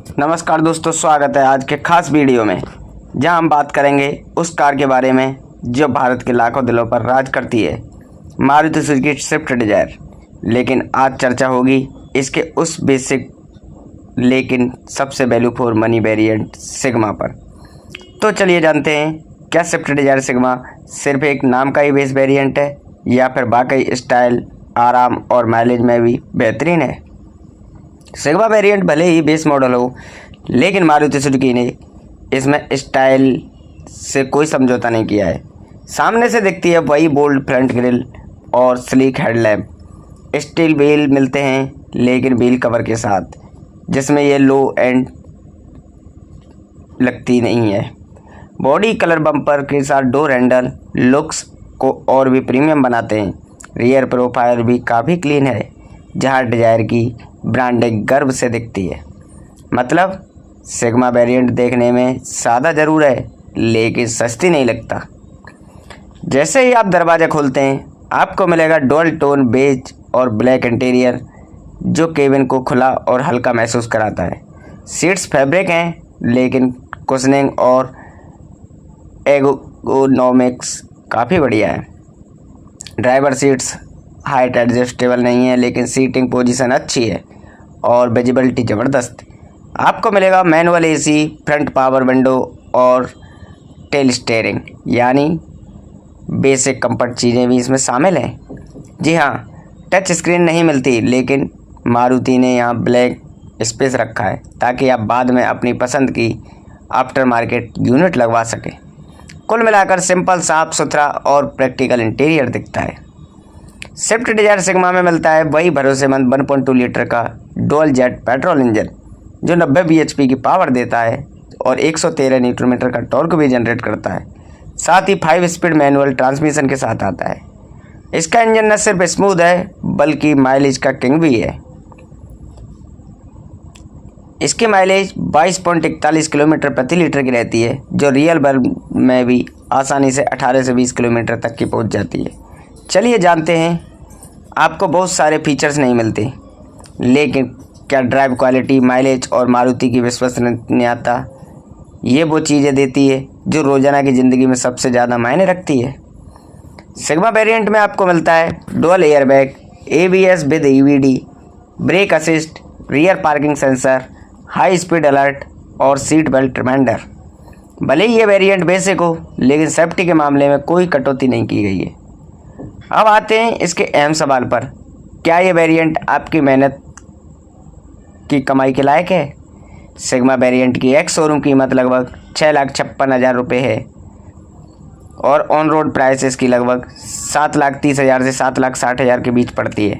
नमस्कार दोस्तों, स्वागत है आज के खास वीडियो में, जहां हम बात करेंगे उस कार के बारे में जो भारत के लाखों दिलों पर राज करती है, मारुति सुजुकी स्विफ्ट डिज़ायर। लेकिन आज चर्चा होगी इसके उस बेसिक लेकिन सबसे value for money variant sigma पर। तो चलिए जानते हैं, क्या स्विफ्ट डिज़ायर सिग्मा सिर्फ एक नाम का ही बेस वेरिएंट है या फिर वाकई स्टाइल, आराम और माइलेज में भी बेहतरीन है। सिग्मा वेरिएंट भले ही बेस मॉडल हो, लेकिन मारुति सुजुकी ने इसमें स्टाइल से कोई समझौता नहीं किया है। सामने से दिखती है वही बोल्ड फ्रंट ग्रिल और स्लीक हेडलैम्प, स्टील व्हील मिलते हैं लेकिन व्हील कवर के साथ, जिसमें ये लो एंड लगती नहीं है। बॉडी कलर बम्पर के साथ डोर हैंडल लुक्स को और भी प्रीमियम बनाते हैं। रियर प्रोफाइल भी काफ़ी क्लीन है, जहां डिज़ायर की ब्रांडिंग गर्व से दिखती है। मतलब सिग्मा वेरिएंट देखने में सादा ज़रूर है, लेकिन सस्ती नहीं लगता। जैसे ही आप दरवाज़ा खोलते हैं, आपको मिलेगा डुअल टोन बेज और ब्लैक इंटीरियर, जो केबिन को खुला और हल्का महसूस कराता है। सीट्स फैब्रिक हैं, लेकिन कुशनिंग और एर्गोनॉमिक्स काफ़ी बढ़िया है। ड्राइवर सीट्स हाइट एडजस्टेबल नहीं है, लेकिन सीटिंग पोजीशन अच्छी है और विजिबिलिटी ज़बरदस्त। आपको मिलेगा manual AC, front power window और टेल स्टीयरिंग, यानी बेसिक कंफर्ट चीज़ें भी इसमें शामिल हैं। जी हाँ, टच स्क्रीन नहीं मिलती, लेकिन मारुति ने यहाँ ब्लैक स्पेस रखा है ताकि आप बाद में अपनी पसंद की आफ्टर मार्केट यूनिट लगवा सकें। कुल मिलाकर सिंपल, साफ सुथरा और प्रैक्टिकल इंटीरियर दिखता है। स्विफ्ट डिज़ायर सिग्मा में मिलता है वही भरोसेमंद 1.2 लीटर का डुअल जेट पेट्रोल इंजन, जो 90 bhp की पावर देता है और 113 न्यूटन मीटर का टॉर्क भी जनरेट करता है। साथ ही 5 स्पीड मैनुअल ट्रांसमिशन के साथ आता है। इसका इंजन न सिर्फ स्मूथ है, बल्कि माइलेज का किंग भी है। इसकी माइलेज 22.41 किलोमीटर प्रति लीटर की रहती है, जो रियल वर्ल्ड में भी आसानी से 18 से 20 किलोमीटर तक की पहुंच जाती है। चलिए जानते हैं, आपको बहुत सारे फीचर्स नहीं मिलते, लेकिन क्या ड्राइव क्वालिटी, माइलेज और मारुति की विश्वसनीयता ये वो चीज़ें देती है जो रोज़ाना की ज़िंदगी में सबसे ज़्यादा मायने रखती है। सिग्मा वेरिएंट में आपको मिलता है dual airbag, ABS with EVD, brake assist, rear parking sensor, high speed alert और सीट बेल्ट रिमाइंडर। भले ही ये वेरिएंट बेसिक हो, लेकिन सेफ्टी के मामले में कोई कटौती नहीं की गई है। अब आते हैं इसके अहम सवाल पर, क्या ये वेरिएंट आपकी मेहनत की कमाई के लायक है? सिग्मा वेरिएंट की एक्स शोरूम कीमत लगभग 6,56,000 रुपये है और ऑन रोड प्राइस इसकी लगभग 7,30,000 से 7,60,000 के बीच पड़ती है,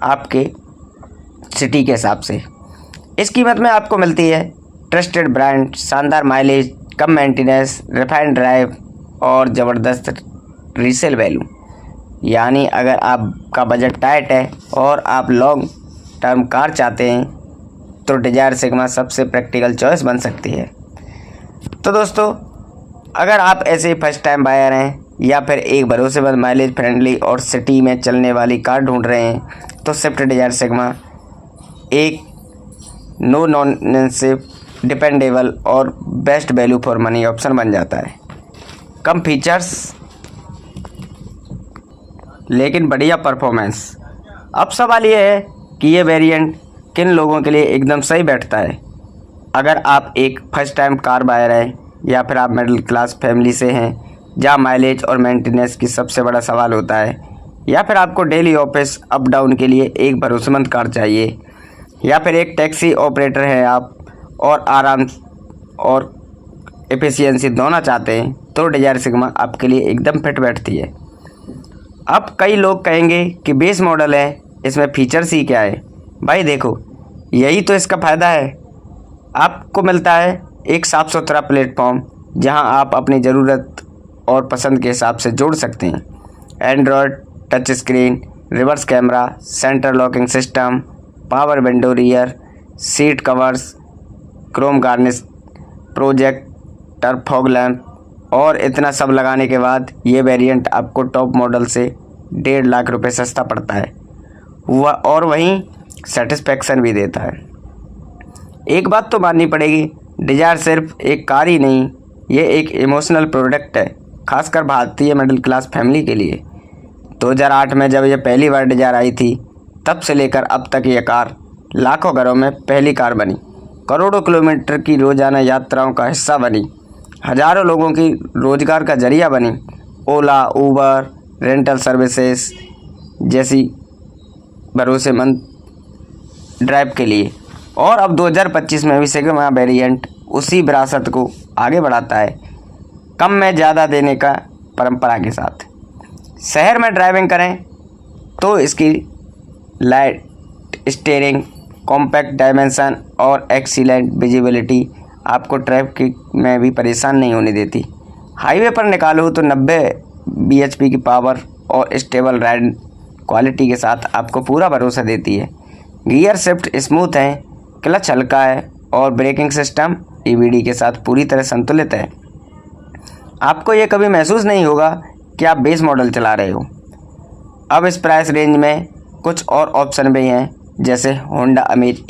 आपके सिटी के हिसाब से। इस कीमत में आपको मिलती है ट्रस्टेड ब्रांड, शानदार माइलेज, कम मेंटेनेंस, रिफाइंड ड्राइव और ज़बरदस्त रीसेल वैल्यू। यानी अगर आपका बजट टाइट है और आप लॉन्ग टर्म कार चाहते हैं, तो डिज़ायर सिग्मा सबसे प्रैक्टिकल चॉइस बन सकती है। तो दोस्तों, अगर आप ऐसे फर्स्ट टाइम बायर हैं या फिर एक भरोसेमंद, माइलेज फ्रेंडली और सिटी में चलने वाली कार ढूंढ रहे हैं, तो स्विफ्ट डिज़ायर सिग्मा एक नो नॉनसेंस, डिपेंडेबल और best value for money option बन जाता है। कम फीचर्स लेकिन बढ़िया परफॉर्मेंस। अब सवाल ये है कि ये वेरिएंट किन लोगों के लिए एकदम सही बैठता है। अगर आप एक फर्स्ट टाइम कार बायर हैं या फिर आप मिडिल क्लास फैमिली से हैं, जहां माइलेज और मेंटेनेंस की सबसे बड़ा सवाल होता है, या फिर आपको डेली ऑफिस अप डाउन के लिए एक भरोसेमंद कार चाहिए, या फिर एक टैक्सी ऑपरेटर हैं आप और आराम और एफिशिएंसी दोनों चाहते हैं, तो डिज़ायर सिग्मा आपके लिए एकदम फिट बैठती है। अब कई लोग कहेंगे कि बेस मॉडल है, इसमें फीचर्स ही क्या है। भाई देखो, यही तो इसका फ़ायदा है। आपको मिलता है एक साफ़ सुथरा प्लेटफॉर्म, जहां आप अपनी ज़रूरत और पसंद के हिसाब से जोड़ सकते हैं। Android touch screen, reverse camera, centre locking system, power window, rear seat covers, Chrome garnish, projector, fog lamp और इतना सब लगाने के बाद ये वेरिएंट आपको टॉप मॉडल से 1.5 लाख रुपए सस्ता पड़ता है, और वहीं सेटिस्फैक्शन भी देता है। एक बात तो माननी पड़ेगी, डिजायर सिर्फ एक कार ही नहीं, ये एक इमोशनल प्रोडक्ट है, खासकर भारतीय मिडिल क्लास फैमिली के लिए। 2008 में जब यह पहली बार डिजायर आई थी, तब से लेकर अब तक यह कार लाखों घरों में पहली कार बनी, करोड़ों किलोमीटर की रोजाना यात्राओं का हिस्सा बनी, हजारों लोगों की रोजगार का जरिया बनी। ओला, उबर, रेंटल सर्विसेज जैसी भरोसेमंद ड्राइव के लिए। और अब 2025 में भी सिग्मा वेरिएंट उसी विरासत को आगे बढ़ाता है, कम में ज़्यादा देने का परंपरा के साथ। शहर में ड्राइविंग करें तो इसकी लाइट स्टीयरिंग, कॉम्पैक्ट डायमेंशन और एक्सीलेंट विजिबिलिटी आपको ट्रैफिक में भी परेशान नहीं होने देती। हाईवे पर निकालो तो 90 bhp की पावर और स्टेबल राइड क्वालिटी के साथ आपको पूरा भरोसा देती है। गियर शिफ्ट स्मूथ है, क्लच हल्का है और ब्रेकिंग सिस्टम EBD के साथ पूरी तरह संतुलित है। आपको ये कभी महसूस नहीं होगा कि आप बेस मॉडल चला रहे हो। अब इस प्राइस रेंज में कुछ और ऑप्शन भी हैं, जैसे Honda Amaze,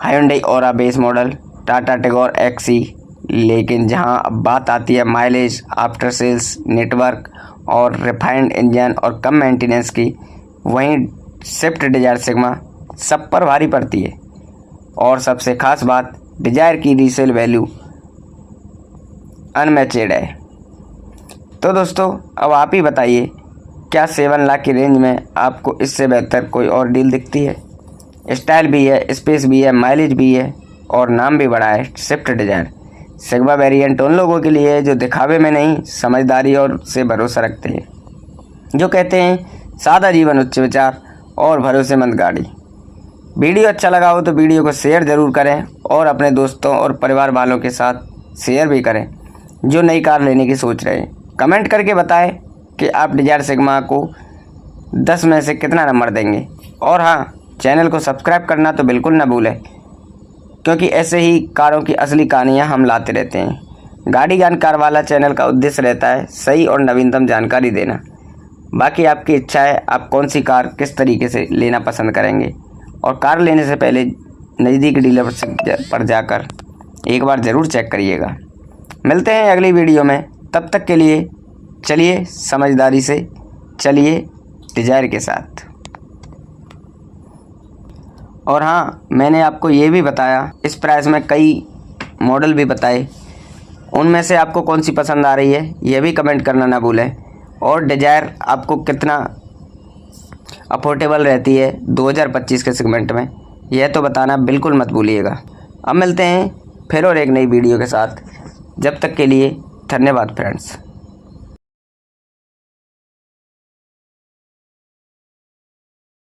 Hyundai Aura base model, Tata Tigor XE। लेकिन जहां अब बात आती है माइलेज, आफ्टर सेल्स नेटवर्क और रिफाइंड इंजन और कम मेंटेनेंस की, वहीं स्विफ्ट डिजायर सिग्मा सब पर भारी पड़ती है। और सबसे खास बात, डिजायर की रीसेल वैल्यू अनमैचेड है। तो दोस्तों अब आप ही बताइए, क्या 7 लाख की रेंज में आपको इससे बेहतर कोई और डील दिखती है? स्टाइल भी है, स्पेस भी है, माइलेज भी है और नाम भी बड़ा है, स्विफ्ट डिजायर। सिग्मा वेरिएंट उन लोगों के लिए है जो दिखावे में नहीं, समझदारी और से भरोसा रखते हैं, जो कहते हैं सादा जीवन उच्च विचार और भरोसेमंद गाड़ी। वीडियो अच्छा लगा हो तो वीडियो को शेयर ज़रूर करें और अपने दोस्तों और परिवार वालों के साथ शेयर भी करें जो नई कार लेने की सोच रहे हैं। कमेंट करके बताएं कि आप डिजायर सिग्मा को 10 में से कितना नंबर देंगे। और हाँ, चैनल को सब्सक्राइब करना तो बिल्कुल ना भूलें, क्योंकि ऐसे ही कारों की असली कहानियाँ हम लाते रहते हैं। गाड़ी ज्ञान कार वाला चैनल का उद्देश्य रहता है सही और नवीनतम जानकारी देना। बाकी आपकी इच्छा है, आप कौन सी कार किस तरीके से लेना पसंद करेंगे। और कार लेने से पहले नज़दीकी डीलर पर जाकर एक बार ज़रूर चेक करिएगा। मिलते हैं अगली वीडियो में, तब तक के लिए चलिए समझदारी से चलिए डिजायर के साथ। और हाँ, मैंने आपको ये भी बताया, इस प्राइस में कई मॉडल भी बताए, उनमें से आपको कौन सी पसंद आ रही है यह भी कमेंट करना ना भूलें। और डिजायर आपको कितना अफोर्डेबल रहती है 2025 के सेगमेंट में, यह तो बताना बिल्कुल मत भूलिएगा। अब मिलते हैं फिर और एक नई वीडियो के साथ, जब तक के लिए धन्यवाद फ्रेंड्स।